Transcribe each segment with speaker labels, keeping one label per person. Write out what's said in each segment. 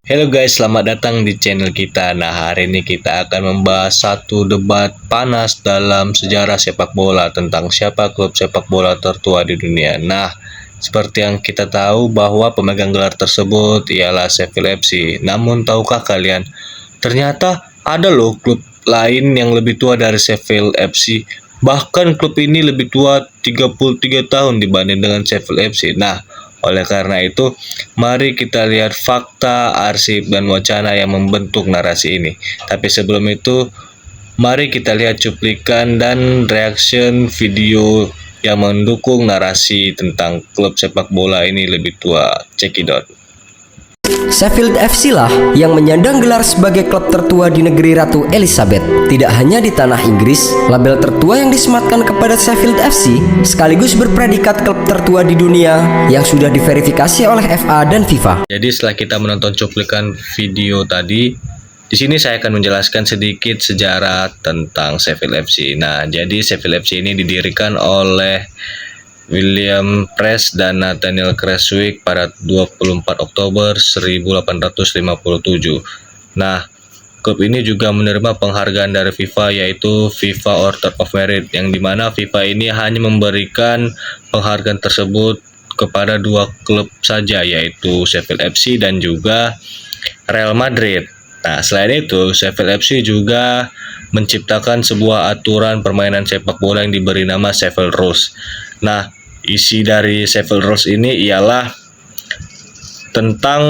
Speaker 1: Halo guys, selamat datang di channel kita. Nah, hari ini kita akan membahas satu debat panas dalam sejarah sepak bola tentang siapa klub sepak bola tertua di dunia. Nah, seperti yang kita tahu bahwa pemegang gelar tersebut ialah Sheffield FC. Namun, tahukah kalian, ternyata ada loh klub lain yang lebih tua dari Sheffield FC. Bahkan klub ini lebih tua 33 tahun dibanding dengan Sheffield FC. Nah, oleh karena itu, mari kita lihat fakta, arsip, dan wacana yang membentuk narasi ini. Tapi sebelum itu, mari kita lihat cuplikan dan reaction video yang mendukung narasi tentang klub sepak bola ini lebih tua. Check it out.
Speaker 2: Sheffield FC lah yang menyandang gelar sebagai klub tertua di negeri Ratu Elizabeth. Tidak hanya di tanah Inggris, label tertua yang disematkan kepada Sheffield FC sekaligus berpredikat klub tertua di dunia yang sudah diverifikasi oleh FA dan FIFA.
Speaker 1: Jadi setelah kita menonton cuplikan video tadi, di sini saya akan menjelaskan sedikit sejarah tentang Sheffield FC. Nah, jadi Sheffield FC ini didirikan oleh William Press dan Nathaniel Creswick pada 24 Oktober 1857. Nah, klub ini juga menerima penghargaan dari FIFA yaitu FIFA Order of Merit, yang dimana FIFA ini hanya memberikan penghargaan tersebut kepada dua klub saja, yaitu Sheffield FC dan juga Real Madrid. Nah, selain itu, Sheffield FC juga menciptakan sebuah aturan permainan sepak bola yang diberi nama Sheffield Rules. Nah, isi dari Sheffield Rules ini ialah tentang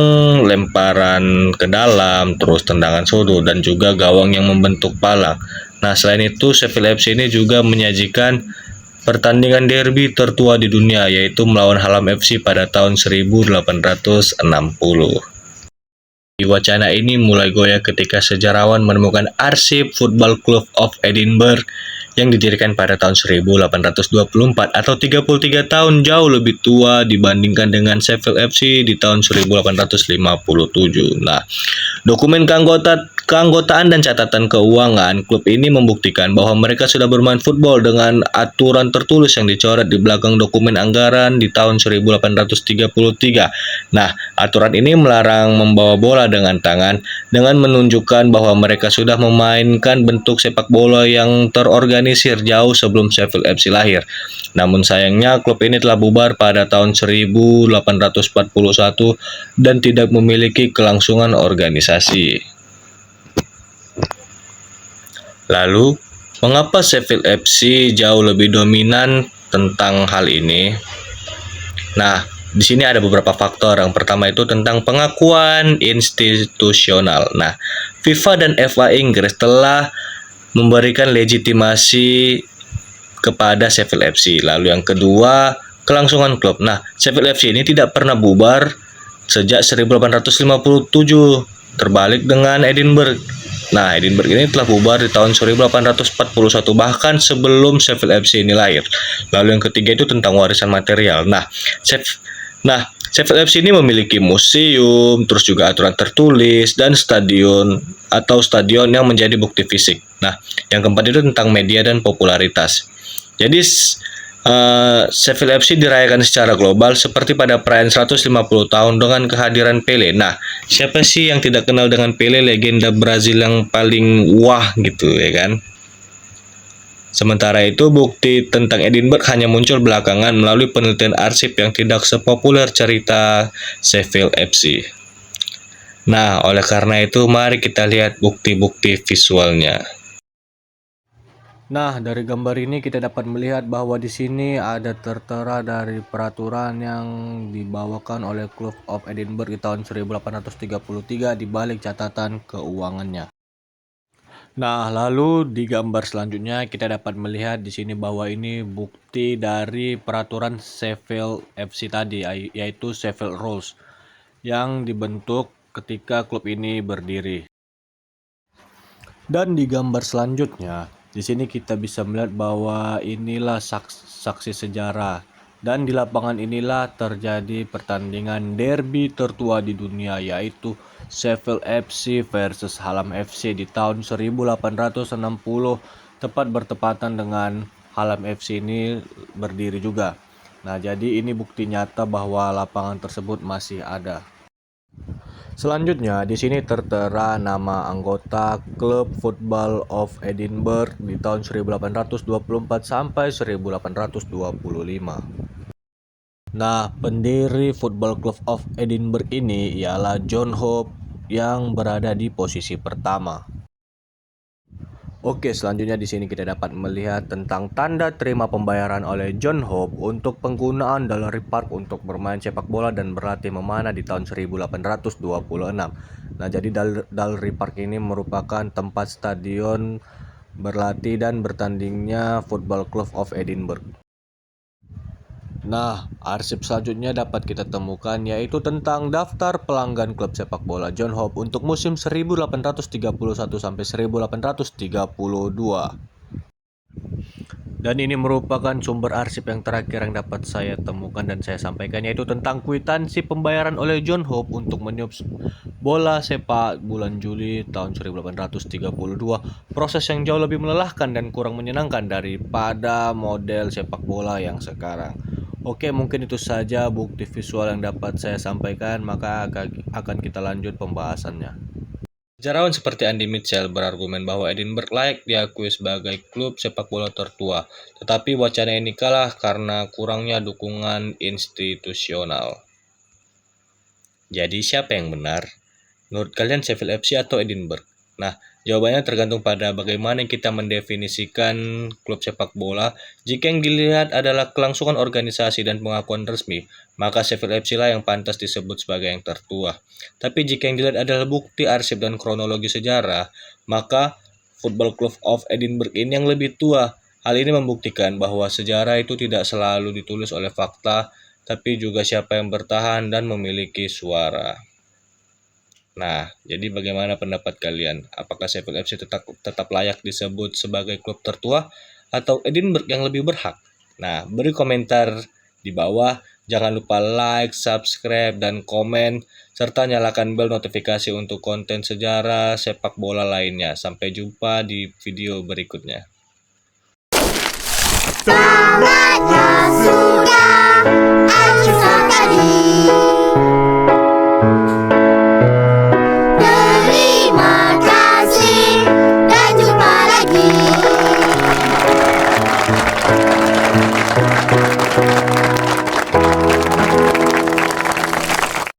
Speaker 1: lemparan ke dalam, terus tendangan sudut, dan juga gawang yang membentuk palang. Nah, selain itu, Sheffield FC ini juga menyajikan pertandingan derby tertua di dunia, yaitu melawan Hallam FC pada tahun 1860. Wacana ini mulai goyah ketika sejarawan menemukan arsip Football Club of Edinburgh yang didirikan pada tahun 1824 atau 33 tahun jauh lebih tua dibandingkan dengan Sheffield FC di tahun 1857. Nah, dokumen keanggotaan dan catatan keuangan klub ini membuktikan bahwa mereka sudah bermain football dengan aturan tertulis yang dicoret di belakang dokumen anggaran di tahun 1833. Nah, aturan ini melarang membawa bola dengan tangan dengan menunjukkan bahwa mereka sudah memainkan bentuk sepak bola yang terorganisir jauh sebelum Sheffield FC lahir. Namun sayangnya klub ini telah bubar pada tahun 1841 dan tidak memiliki kelangsungan organisasi. Lalu, mengapa Sheffield FC jauh lebih dominan tentang hal ini? Nah, di sini ada beberapa faktor. Yang pertama itu tentang pengakuan institusional. Nah, FIFA dan FA Inggris telah memberikan legitimasi kepada Sheffield FC. Lalu yang kedua, kelangsungan klub. Nah, Sheffield FC ini tidak pernah bubar sejak 1857, terbalik dengan Edinburgh. Nah, Edinburgh ini telah bubar di tahun 1841, bahkan sebelum Sheffield FC ini lahir. Lalu yang ketiga itu tentang warisan material. Sheffield FC ini memiliki museum, terus juga aturan tertulis, dan stadion yang menjadi bukti fisik. Nah, yang keempat itu tentang media dan popularitas. Jadi, Sheffield FC dirayakan secara global seperti pada perayaan 150 tahun dengan kehadiran Pele. Nah, siapa sih yang tidak kenal dengan Pele, legenda Brazil yang paling wah gitu ya kan? Sementara itu, bukti tentang Edinburgh hanya muncul belakangan melalui penelitian arsip yang tidak sepopuler cerita Sheffield FC. Nah, oleh karena itu, mari kita lihat bukti-bukti visualnya. Nah, dari gambar ini kita dapat melihat bahwa di sini ada tertera dari peraturan yang dibawakan oleh Club of Edinburgh di tahun 1833 di balik catatan keuangannya. Nah, lalu di gambar selanjutnya kita dapat melihat di sini bahwa ini bukti dari peraturan Sheffield FC tadi, yaitu Sheffield Rules, yang dibentuk ketika klub ini berdiri. Dan di gambar selanjutnya, di sini kita bisa melihat bahwa inilah saksi sejarah. Dan di lapangan inilah terjadi pertandingan derby tertua di dunia, yaitu Sheffield FC versus Hallam FC di tahun 1860, tepat bertepatan dengan Hallam FC ini berdiri juga. Nah, jadi ini bukti nyata bahwa lapangan tersebut masih ada. Selanjutnya, di sini tertera nama anggota Club Football of Edinburgh di tahun 1824 sampai 1825. Nah, pendiri Football Club of Edinburgh ini ialah John Hope yang berada di posisi pertama. Oke, selanjutnya di sini kita dapat melihat tentang tanda terima pembayaran oleh John Hope untuk penggunaan Dallery Park untuk bermain sepak bola dan berlatih memanah di tahun 1826. Nah, jadi Dallery Park ini merupakan tempat stadion berlatih dan bertandingnya Football Club of Edinburgh. Nah, arsip selanjutnya dapat kita temukan yaitu tentang daftar pelanggan klub sepak bola John Hope untuk musim 1831 sampai 1832. Dan ini merupakan sumber arsip yang terakhir yang dapat saya temukan dan saya sampaikan, yaitu tentang kwitansi pembayaran oleh John Hope untuk meniup bola sepak bulan Juli tahun 1832. Proses yang jauh lebih melelahkan dan kurang menyenangkan daripada model sepak bola yang sekarang. Oke, mungkin itu saja bukti visual yang dapat saya sampaikan, maka akan kita lanjut pembahasannya. Sejarawan seperti Andy Mitchell berargumen bahwa Edinburgh layak diakui sebagai klub sepak bola tertua, tetapi wacana ini kalah karena kurangnya dukungan institusional. Jadi siapa yang benar? Menurut kalian Sheffield FC atau Edinburgh? Nah, jawabannya tergantung pada bagaimana kita mendefinisikan klub sepak bola. Jika yang dilihat adalah kelangsungan organisasi dan pengakuan resmi, maka Sheffield FC lah yang pantas disebut sebagai yang tertua. Tapi jika yang dilihat adalah bukti arsip dan kronologi sejarah, maka Football Club of Edinburgh ini yang lebih tua. Hal ini membuktikan bahwa sejarah itu tidak selalu ditulis oleh fakta, tapi juga siapa yang bertahan dan memiliki suara. Nah, jadi bagaimana pendapat kalian? Apakah Sheffield FC tetap layak disebut sebagai klub tertua atau Edinburgh yang lebih berhak? Nah, beri komentar di bawah. Jangan lupa like, subscribe, dan komen, serta nyalakan bel notifikasi untuk konten sejarah sepak bola lainnya. Sampai jumpa di video berikutnya.
Speaker 3: Saatnya sudah, ayo tadi.